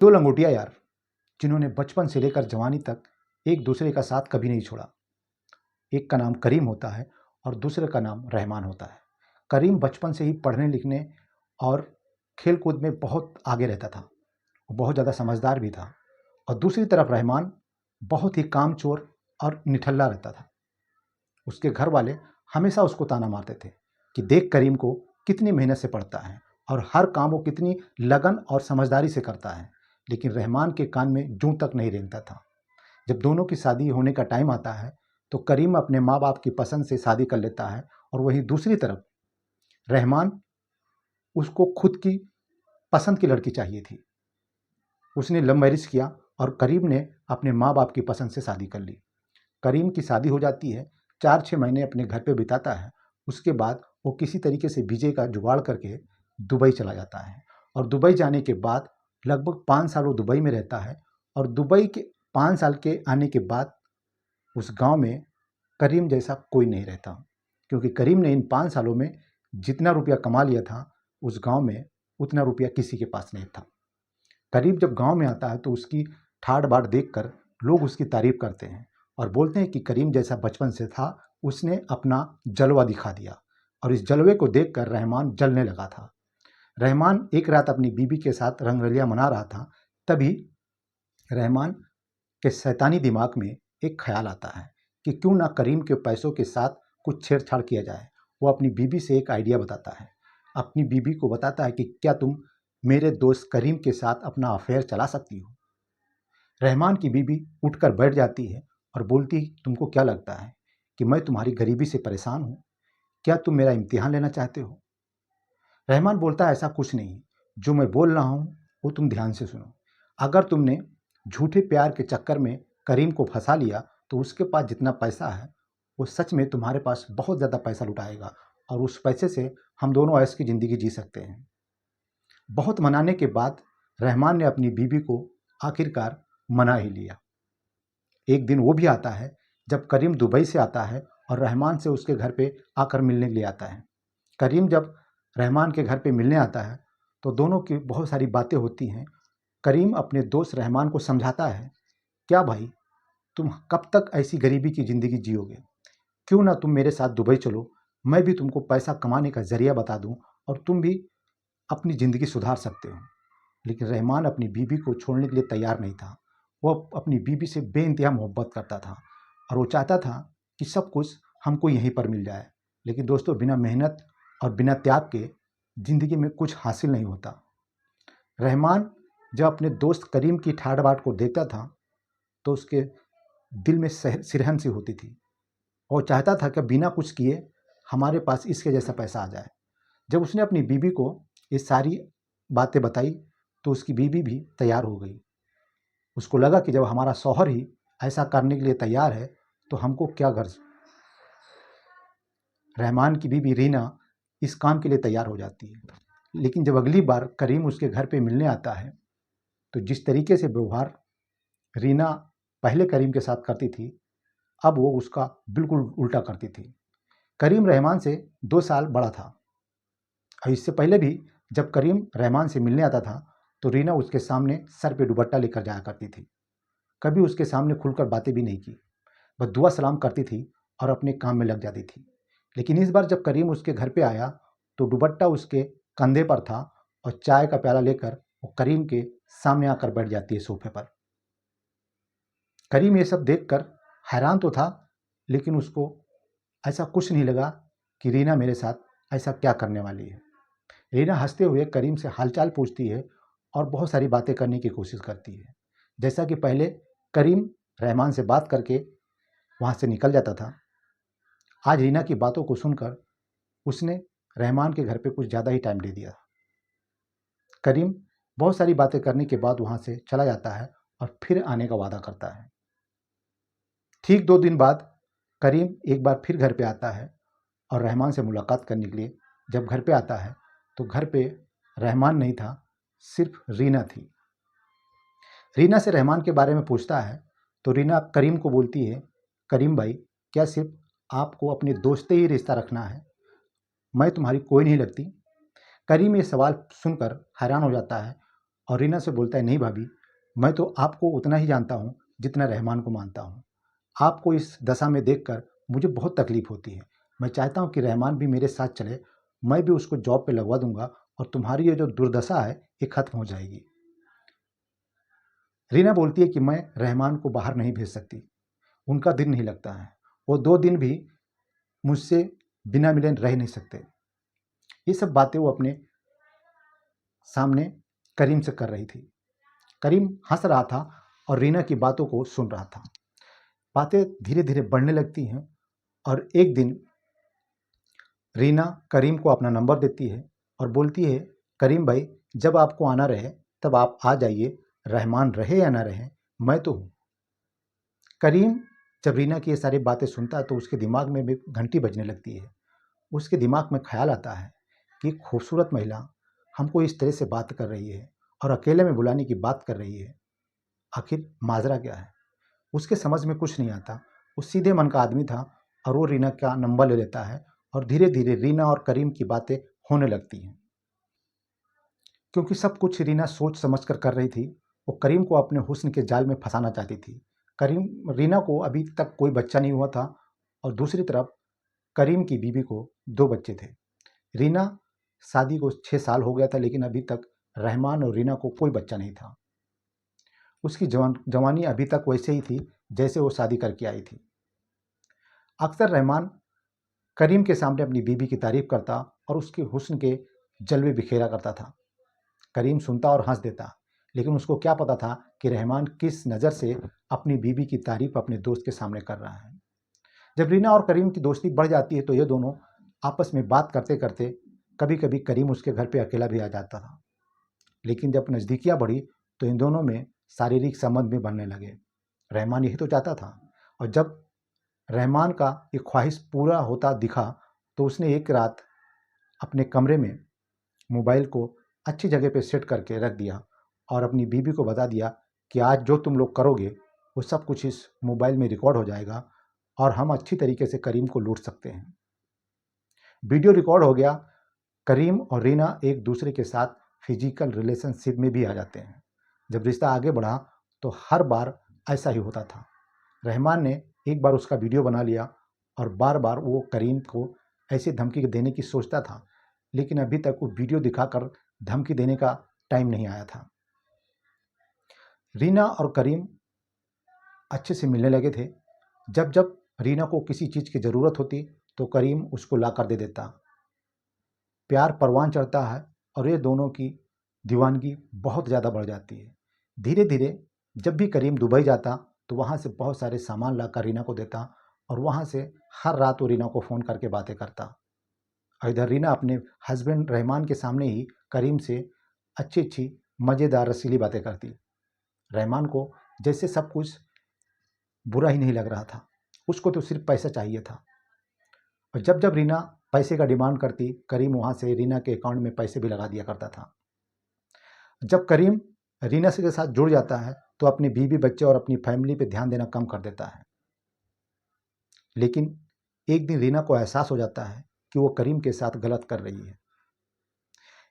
दो लंगोटिया यार जिन्होंने बचपन से लेकर जवानी तक एक दूसरे का साथ कभी नहीं छोड़ा। एक का नाम करीम होता है और दूसरे का नाम रहमान होता है। करीम बचपन से ही पढ़ने लिखने और खेल कूद में बहुत आगे रहता था। वो बहुत ज़्यादा समझदार भी था। और दूसरी तरफ रहमान बहुत ही कामचोर और निठल्ला रहता था। उसके घर वाले हमेशा उसको ताना मारते थे कि देख करीम को कितनी मेहनत से पढ़ता है और हर काम वो कितनी लगन और समझदारी से करता है। लेकिन रहमान के कान में जूं तक नहीं रेंगता था। जब दोनों की शादी होने का टाइम आता है तो करीम अपने माँ बाप की पसंद से शादी कर लेता है और वहीं दूसरी तरफ रहमान उसको खुद की पसंद की लड़की चाहिए थी। उसने लव मैरिज किया और करीम ने अपने माँ बाप की पसंद से शादी कर ली। करीम की शादी हो जाती है, 4-6 महीने अपने घर पे बिताता है। उसके बाद वो किसी तरीके से वीजे का जुगाड़ करके दुबई चला जाता है और दुबई जाने के बाद लगभग 5 साल वो दुबई में रहता है। और दुबई के 5 साल के आने के बाद उस गांव में करीम जैसा कोई नहीं रहता, क्योंकि करीम ने इन 5 सालों में जितना रुपया कमा लिया था उस गांव में उतना रुपया किसी के पास नहीं था। करीम जब गांव में आता है तो उसकी ठाट बाट देखकर लोग उसकी तारीफ करते हैं और बोलते हैं कि करीम जैसा बचपन से था, उसने अपना जलवा दिखा दिया। और इस जलवे को देखकर रहमान जलने लगा था। रहमान एक रात अपनी बीबी के साथ रंगरलिया मना रहा था। तभी रहमान के शैतानी दिमाग में एक ख्याल आता है कि क्यों ना करीम के पैसों के साथ कुछ छेड़छाड़ किया जाए। वो अपनी बीबी से एक आइडिया बताता है। अपनी बीबी को बताता है कि क्या तुम मेरे दोस्त करीम के साथ अपना अफेयर चला सकती हो। रहमान की बीबी उठकर बैठ जाती है और बोलती, तुमको क्या लगता है कि मैं तुम्हारी गरीबी से परेशान हूँ? क्या तुम मेरा इम्तिहान लेना चाहते हो? रहमान बोलता है, ऐसा कुछ नहीं, जो मैं बोल रहा हूँ वो तुम ध्यान से सुनो। अगर तुमने झूठे प्यार के चक्कर में करीम को फंसा लिया तो उसके पास जितना पैसा है वो सच में तुम्हारे पास बहुत ज़्यादा पैसा लुटाएगा और उस पैसे से हम दोनों ऐश की ज़िंदगी जी सकते हैं। बहुत मनाने के बाद रहमान ने अपनी बीबी को आखिरकार मना ही लिया। एक दिन वो भी आता है जब करीम दुबई से आता है और रहमान से उसके घर पे आकर मिलने के लिए आता है। करीम जब रहमान के घर पे मिलने आता है तो दोनों की बहुत सारी बातें होती हैं। करीम अपने दोस्त रहमान को समझाता है, क्या भाई, तुम कब तक ऐसी गरीबी की ज़िंदगी जियोगे? क्यों ना तुम मेरे साथ दुबई चलो, मैं भी तुमको पैसा कमाने का ज़रिया बता दूं और तुम भी अपनी ज़िंदगी सुधार सकते हो। लेकिन रहमान अपनी बीबी को छोड़ने के लिए तैयार नहीं था। वो अपनी बीबी से बेइंतहा मोहब्बत करता था और वो चाहता था कि सब कुछ हमको यहीं पर मिल जाए। लेकिन दोस्तों, बिना मेहनत और बिना त्याग के ज़िंदगी में कुछ हासिल नहीं होता। रहमान जब अपने दोस्त करीम की ठाट बाट को देखता था तो उसके दिल में सिरहन सी होती थी। वो चाहता था कि बिना कुछ किए हमारे पास इसके जैसा पैसा आ जाए। जब उसने अपनी बीबी को ये सारी बातें बताई तो उसकी बीबी भी तैयार हो गई। उसको लगा कि जब हमारा शौहर ही ऐसा करने के लिए तैयार है तो हमको क्या गर्ज। रहमान की बीबी रीना इस काम के लिए तैयार हो जाती है। लेकिन जब अगली बार करीम उसके घर पे मिलने आता है तो जिस तरीके से व्यवहार रीना पहले करीम के साथ करती थी, अब वो उसका बिल्कुल उल्टा करती थी। करीम रहमान से 2 साल बड़ा था और इससे पहले भी जब करीम रहमान से मिलने आता था तो रीना उसके सामने सर पे दुपट्टा लेकर जाया करती थी। कभी उसके सामने खुलकर बातें भी नहीं की, बस दुआ सलाम करती थी और अपने काम में लग जाती थी। लेकिन इस बार जब करीम उसके घर पे आया तो दुपट्टा उसके कंधे पर था और चाय का प्याला लेकर वो करीम के सामने आकर बैठ जाती है सोफे पर। करीम ये सब देखकर हैरान तो था, लेकिन उसको ऐसा कुछ नहीं लगा कि रीना मेरे साथ ऐसा क्या करने वाली है। रीना हंसते हुए करीम से हालचाल पूछती है और बहुत सारी बातें करने की कोशिश करती है। जैसा कि पहले करीम रहमान से बात करके वहाँ से निकल जाता था, आज रीना की बातों को सुनकर उसने रहमान के घर पे कुछ ज़्यादा ही टाइम दे दिया। करीम बहुत सारी बातें करने के बाद वहाँ से चला जाता है और फिर आने का वादा करता है। ठीक 2 दिन बाद करीम एक बार फिर घर पे आता है और रहमान से मुलाकात करने के लिए जब घर पे आता है तो घर पे रहमान नहीं था, सिर्फ रीना थी। रीना से रहमान के बारे में पूछता है तो रीना करीम को बोलती है, करीम भाई, क्या सिर्फ आपको अपने दोस्त से ही रिश्ता रखना है? मैं तुम्हारी कोई नहीं लगती? करीम ये सवाल सुनकर हैरान हो जाता है और रीना से बोलता है, नहीं भाभी, मैं तो आपको उतना ही जानता हूँ जितना रहमान को मानता हूँ। आपको इस दशा में देखकर मुझे बहुत तकलीफ होती है। मैं चाहता हूँ कि रहमान भी मेरे साथ चले, मैं भी उसको जॉब पे लगवा दूंगा और तुम्हारी ये जो दुर्दशा है ये खत्म हो जाएगी। रीना बोलती है कि मैं रहमान को बाहर नहीं भेज सकती, उनका दिल नहीं लगता है, वो 2 दिन भी मुझसे बिना मिले रह नहीं सकते। ये सब बातें वो अपने सामने करीम से कर रही थी। करीम हंस रहा था और रीना की बातों को सुन रहा था। बातें धीरे धीरे बढ़ने लगती हैं और एक दिन रीना करीम को अपना नंबर देती है और बोलती है, करीम भाई, जब आपको आना रहे तब आप आ जाइए, रहमान रहे या ना रहे मैं तो हूँ। करीम जब रीना की ये सारी बातें सुनता है तो उसके दिमाग में भी घंटी बजने लगती है। उसके दिमाग में ख्याल आता है कि खूबसूरत महिला हमको इस तरह से बात कर रही है और अकेले में बुलाने की बात कर रही है, आखिर माजरा क्या है। उसके समझ में कुछ नहीं आता। वो सीधे मन का आदमी था और वो रीना का नंबर ले लेता है और धीरे धीरे रीना और करीम की बातें होने लगती हैं। क्योंकि सब कुछ रीना सोच समझ कर रही थी, वो करीम को अपने हुस्न के जाल में फंसाना चाहती थी। करीम रीना को अभी तक कोई बच्चा नहीं हुआ था और दूसरी तरफ करीम की बीवी को 2 बच्चे थे। रीना शादी को 6 साल हो गया था लेकिन अभी तक रहमान और रीना को कोई बच्चा नहीं था। उसकी जवानी अभी तक वैसे ही थी जैसे वो शादी करके आई थी। अक्सर रहमान करीम के सामने अपनी बीवी की तारीफ करता और उसके हुस्न के जलवे बिखेरा करता था। करीम सुनता और हंस देता, लेकिन उसको क्या पता था कि रहमान किस नज़र से अपनी बीवी की तारीफ अपने दोस्त के सामने कर रहा है। जब रीना और करीम की दोस्ती बढ़ जाती है तो ये दोनों आपस में बात करते करते कभी कभी करीम उसके घर पे अकेला भी आ जाता था। लेकिन जब नज़दीकियाँ बढ़ी तो इन दोनों में शारीरिक संबंध भी बनने लगे। रहमान यही तो चाहता था और जब रहमान का ये ख्वाहिश पूरा होता दिखा तो उसने एक रात अपने कमरे में मोबाइल को अच्छी जगह पे सेट करके रख दिया और अपनी बीवी को बता दिया कि आज जो तुम लोग करोगे वो सब कुछ इस मोबाइल में रिकॉर्ड हो जाएगा और हम अच्छी तरीके से करीम को लूट सकते हैं। वीडियो रिकॉर्ड हो गया। करीम और रीना एक दूसरे के साथ फिजिकल रिलेशनशिप में भी आ जाते हैं। जब रिश्ता आगे बढ़ा तो हर बार ऐसा ही होता था। रहमान ने एक बार उसका वीडियो बना लिया और बार बार वो करीम को ऐसी धमकी देने की सोचता था, लेकिन अभी तक वो वीडियो दिखाकर धमकी देने का टाइम नहीं आया था। रीना और करीम अच्छे से मिलने लगे थे। जब जब रीना को किसी चीज़ की ज़रूरत होती तो करीम उसको ला कर दे देता। प्यार परवान चढ़ता है और ये दोनों की दीवानगी बहुत ज़्यादा बढ़ जाती है। धीरे धीरे जब भी करीम दुबई जाता तो वहाँ से बहुत सारे सामान लाकर रीना को देता और वहाँ से हर रात वो रीना को फ़ोन करके बातें करता। और इधर रीना अपने हस्बैंड रहमान के सामने ही करीम से अच्छी अच्छी मज़ेदार रसीली बातें करती। रहमान को जैसे सब कुछ बुरा ही नहीं लग रहा था, उसको तो सिर्फ पैसा चाहिए था। और जब जब रीना पैसे का डिमांड करती करीम वहाँ से रीना के अकाउंट में पैसे भी लगा दिया करता था। जब करीम रीना से के साथ जुड़ जाता है तो अपनी बीवी बच्चे और अपनी फैमिली पे ध्यान देना कम कर देता है। लेकिन एक दिन रीना को एहसास हो जाता है कि वो करीम के साथ गलत कर रही है।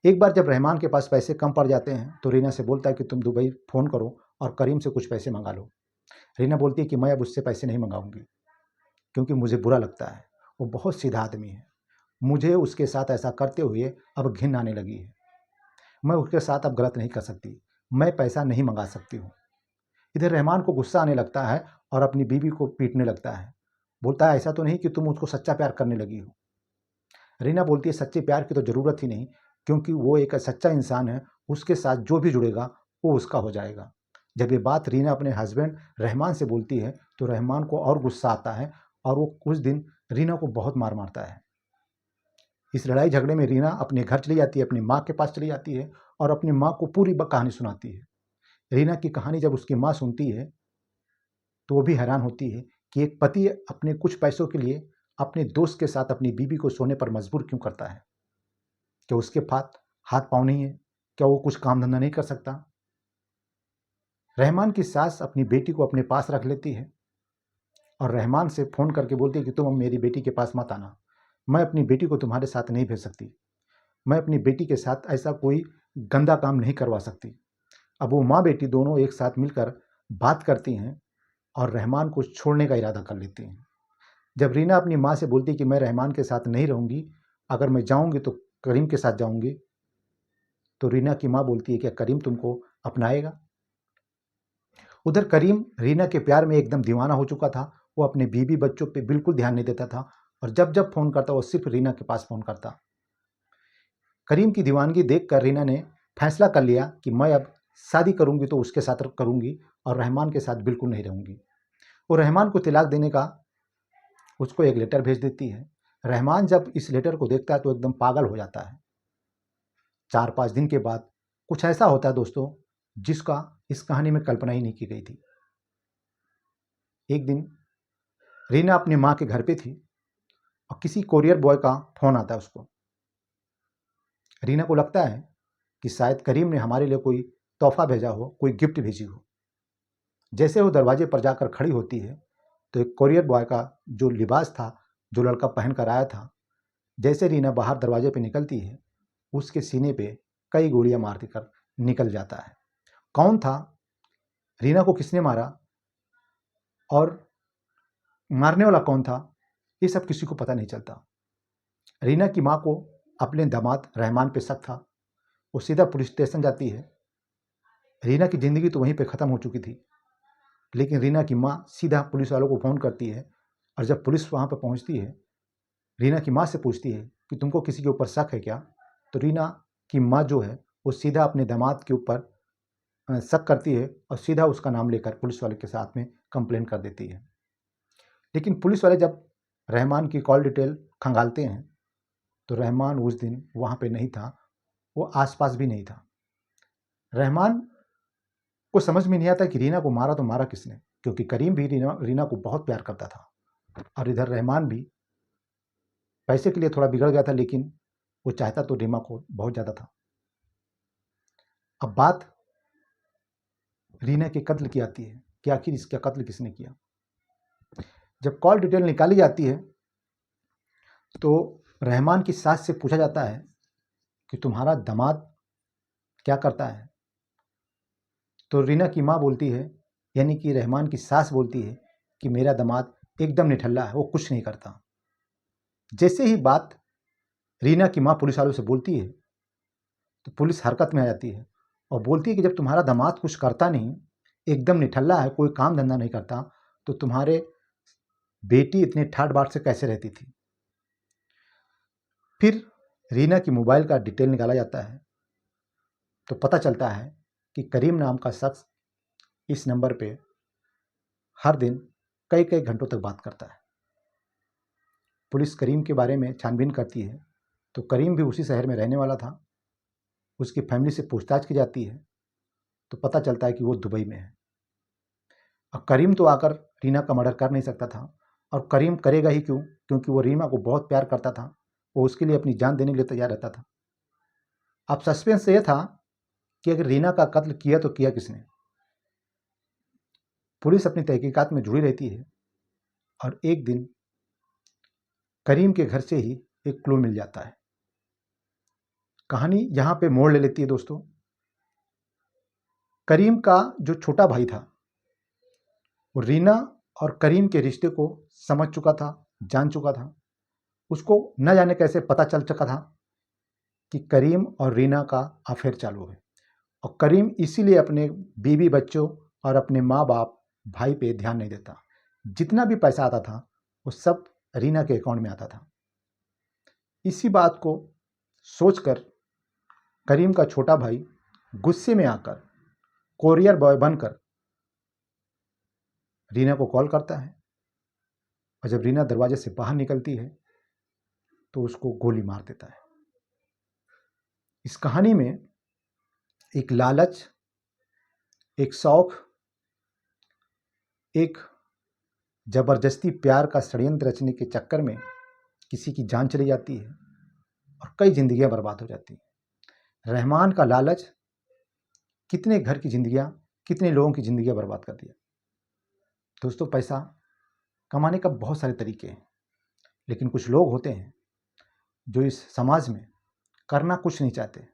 एक बार जब रहमान के पास पैसे कम पड़ जाते हैं तो रीना से बोलता है कि तुम दुबई फ़ोन करो और करीम से कुछ पैसे मंगा लो। रीना बोलती है कि मैं अब उससे पैसे नहीं मंगाऊंगी क्योंकि मुझे बुरा लगता है, वो बहुत सीधा आदमी है, मुझे उसके साथ ऐसा करते हुए अब घिन आने लगी है। मैं उसके साथ अब गलत नहीं कर सकती, मैं पैसा नहीं मंगा सकती हूँ। इधर रहमान को गुस्सा आने लगता है और अपनी बीवी को पीटने लगता है। बोलता है, ऐसा तो नहीं कि तुम उसको सच्चा प्यार करने लगी हो। रीना बोलती है, सच्चे प्यार की तो ज़रूरत ही नहीं, क्योंकि वो एक सच्चा इंसान है, उसके साथ जो भी जुड़ेगा वो उसका हो जाएगा। जब ये बात रीना अपने हस्बैंड रहमान से बोलती है तो रहमान को और गुस्सा आता है और वो कुछ दिन रीना को बहुत मार मारता है। इस लड़ाई झगड़े में रीना अपने घर चली जाती है, अपनी माँ के पास चली जाती है और अपनी माँ को पूरी कहानी सुनाती है। रीना की कहानी जब उसकी माँ सुनती है तो वो भी हैरान होती है कि एक पति अपने कुछ पैसों के लिए अपने दोस्त के साथ अपनी बीवी को सोने पर मजबूर क्यों करता है। क्या उसके पास हाथ पाँव नहीं है? क्या वो कुछ काम धंधा नहीं कर सकता? रहमान की सास अपनी बेटी को अपने पास रख लेती है और रहमान से फ़ोन करके बोलती है कि तुम अब मेरी बेटी के पास मत आना, मैं अपनी बेटी को तुम्हारे साथ नहीं भेज सकती, मैं अपनी बेटी के साथ ऐसा कोई गंदा काम नहीं करवा सकती। अब वो माँ बेटी दोनों एक साथ मिलकर बात करती हैं और रहमान को छोड़ने का इरादा कर लेती हैं। जब रीना अपनी माँ से बोलती कि मैं रहमान के साथ नहीं रहूँगी, अगर मैं जाऊँगी तो करीम के साथ जाऊँगी, तो रीना की माँ बोलती है क्या करीम तुमको अपनाएगा? उधर करीम रीना के प्यार में एकदम दीवाना हो चुका था। वो अपने बीवी बच्चों पे बिल्कुल ध्यान नहीं देता था और जब जब फ़ोन करता वो सिर्फ रीना के पास फ़ोन करता। करीम की दीवानगी देखकर रीना ने फैसला कर लिया कि मैं अब शादी करूंगी तो उसके साथ करूंगी और रहमान के साथ बिल्कुल नहीं रहूंगी। वो रहमान को तलाक देने का उसको एक लेटर भेज देती है। रहमान जब इस लेटर को देखता है तो एकदम पागल हो जाता है। 4-5 दिन के बाद कुछ ऐसा होता है दोस्तों जिसका इस कहानी में कल्पना ही नहीं की गई थी। एक दिन रीना अपनी माँ के घर पे थी और किसी कोरियर बॉय का फोन आता है उसको। रीना को लगता है कि शायद करीम ने हमारे लिए कोई तोहफा भेजा हो, कोई गिफ्ट भेजी हो। जैसे वो दरवाजे पर जाकर खड़ी होती है तो एक कोरियर बॉय का जो लिबास था, जो लड़का पहन कर आया था, जैसे रीना बाहर दरवाजे पे निकलती है उसके सीने पे कई गोलियां मार देकर निकल जाता है। कौन था, रीना को किसने मारा और मारने वाला कौन था, ये सब किसी को पता नहीं चलता। रीना की माँ को अपने दामाद रहमान पे शक था। वो सीधा पुलिस स्टेशन जाती है। रीना की ज़िंदगी तो वहीं पे ख़त्म हो चुकी थी, लेकिन रीना की माँ सीधा पुलिस वालों को फ़ोन करती है और जब पुलिस वहाँ पर पहुँचती है, रीना की माँ से पूछती है कि तुमको किसी के ऊपर शक है क्या? तो रीना की माँ जो है वो सीधा अपने दामाद के ऊपर शक करती है और सीधा उसका नाम लेकर पुलिस वाले के साथ में कंप्लेन कर देती है। लेकिन पुलिस वाले जब रहमान की कॉल डिटेल खंगालते हैं तो रहमान उस दिन वहाँ पे नहीं था, वो आसपास भी नहीं था। रहमान को समझ में नहीं आता कि रीना को मारा तो मारा किसने, क्योंकि करीम भी रीना को बहुत प्यार करता था और इधर रहमान भी पैसे के लिए थोड़ा बिगड़ गया था, लेकिन वो चाहता तो रीमा को बहुत ज़्यादा था। अब बात रीना के कत्ल की आती है कि आखिर इसका कत्ल किसने किया। जब कॉल डिटेल निकाली जाती है तो रहमान की सास से पूछा जाता है कि तुम्हारा दामाद क्या करता है। तो रीना की माँ बोलती है, यानी कि रहमान की सास बोलती है कि मेरा दामाद एकदम निठल्ला है, वो कुछ नहीं करता। जैसे ही बात रीना की माँ पुलिस वालों से बोलती है तो पुलिस हरकत में आ जाती है और बोलती है कि जब तुम्हारा दामाद कुछ करता नहीं, एकदम निठल्ला है, कोई काम धंधा नहीं करता, तो तुम्हारे बेटी इतने ठाट बाट से कैसे रहती थी। फिर रीना की मोबाइल का डिटेल निकाला जाता है तो पता चलता है कि करीम नाम का शख्स इस नंबर पे हर दिन कई कई घंटों तक बात करता है। पुलिस करीम के बारे में छानबीन करती है तो करीम भी उसी शहर में रहने वाला था। उसकी फैमिली से पूछताछ की जाती है तो पता चलता है कि वो दुबई में है। अब करीम तो आकर रीना का मर्डर कर नहीं सकता था और करीम करेगा ही क्यों, क्योंकि वो रीमा को बहुत प्यार करता था, वो उसके लिए अपनी जान देने के लिए तैयार रहता था। अब सस्पेंस ये था कि अगर रीना का कत्ल किया तो किया किसने। पुलिस अपनी तहकीकात में जुड़ी रहती है और एक दिन करीम के घर से ही एक क्लू मिल जाता है। कहानी यहाँ पे मोड़ ले लेती है दोस्तों। करीम का जो छोटा भाई था वो रीना और करीम के रिश्ते को समझ चुका था, जान चुका था। उसको न जाने कैसे पता चल चुका था कि करीम और रीना का अफेयर चालू है और करीम इसीलिए अपने बीवी बच्चों और अपने माँ बाप भाई पे ध्यान नहीं देता। जितना भी पैसा आता था वो सब रीना के अकाउंट में आता था। इसी बात को सोचकर करीम का छोटा भाई गुस्से में आकर कोरियर बॉय बनकर रीना को कॉल करता है और जब रीना दरवाजे से बाहर निकलती है तो उसको गोली मार देता है। इस कहानी में एक लालच, एक शौक, एक जबरदस्ती प्यार का षड्यंत्र रचने के चक्कर में किसी की जान चली जाती है और कई जिंदगियां बर्बाद हो जाती हैं। रहमान का लालच कितने घर की जिंदगियां, कितने लोगों की जिंदगियां बर्बाद कर दिया। दोस्तों, पैसा कमाने का बहुत सारे तरीके हैं, लेकिन कुछ लोग होते हैं जो इस समाज में करना कुछ नहीं चाहते।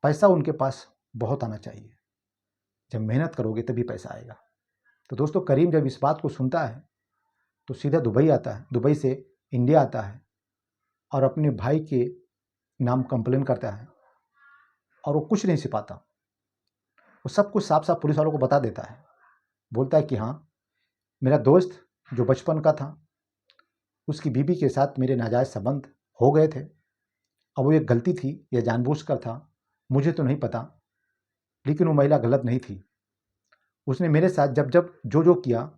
पैसा उनके पास बहुत आना चाहिए, जब मेहनत करोगे तभी पैसा आएगा। तो दोस्तों करीम जब इस बात को सुनता है तो सीधा दुबई आता है, दुबई से इंडिया आता है और अपने भाई के नाम कंप्लेन करता है और वो कुछ नहीं छिपाता, वो सब कुछ साफ साफ पुलिस वालों को बता देता है। बोलता है कि हाँ, मेरा दोस्त जो बचपन का था उसकी बीवी के साथ मेरे नाजायज़ संबंध हो गए थे। अब वो एक गलती थी या जानबूझकर था मुझे तो नहीं पता, लेकिन वो महिला गलत नहीं थी। उसने मेरे साथ जब जब जो जो किया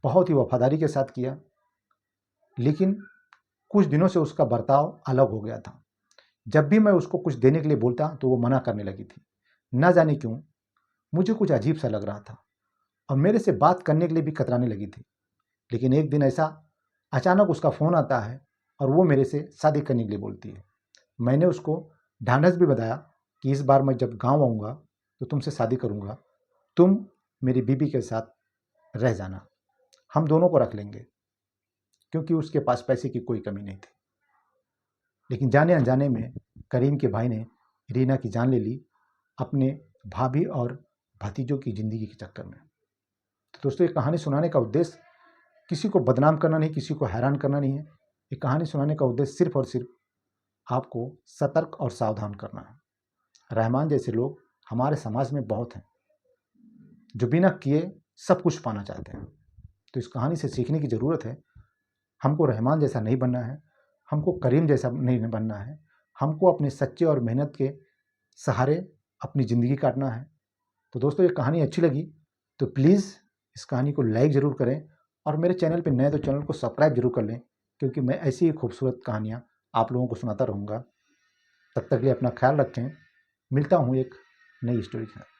बहुत ही वफादारी के साथ किया, लेकिन कुछ दिनों से उसका बर्ताव अलग हो गया था। जब भी मैं उसको कुछ देने के लिए बोलता तो वो मना करने लगी थी। ना जाने क्यों मुझे कुछ अजीब सा लग रहा था और मेरे से बात करने के लिए भी कतराने लगी थी। लेकिन एक दिन ऐसा अचानक उसका फ़ोन आता है और वो मेरे से शादी करने के लिए बोलती है। मैंने उसको ढांढस भी बताया कि इस बार मैं जब गांव आऊँगा तो तुमसे शादी करूँगा, तुम मेरी बीबी के साथ रह जाना, हम दोनों को रख लेंगे, क्योंकि उसके पास पैसे की कोई कमी नहीं थी। लेकिन जाने अनजाने में करीम के भाई ने रीना की जान ले ली अपने भाभी और भतीजों की ज़िंदगी के चक्कर में। तो दोस्तों ये कहानी सुनाने का उद्देश्य किसी को बदनाम करना नहीं, किसी को हैरान करना नहीं है। ये कहानी सुनाने का उद्देश्य सिर्फ और सिर्फ आपको सतर्क और सावधान करना है। रहमान जैसे लोग हमारे समाज में बहुत हैं जो बिना किए सब कुछ पाना चाहते हैं। तो इस कहानी से सीखने की ज़रूरत है। हमको रहमान जैसा नहीं बनना है, हमको करीम जैसा नहीं बनना है, हमको अपने सच्चे और मेहनत के सहारे अपनी ज़िंदगी काटना है। तो दोस्तों ये कहानी अच्छी लगी तो प्लीज़ इस कहानी को लाइक ज़रूर करें और मेरे चैनल पे नए तो चैनल को सब्सक्राइब जरूर कर लें, क्योंकि मैं ऐसी ही खूबसूरत कहानियाँ आप लोगों को सुनाता रहूँगा। तब तक के लिए अपना ख्याल रखें। मिलता हूँ एक नई स्टोरी के साथ।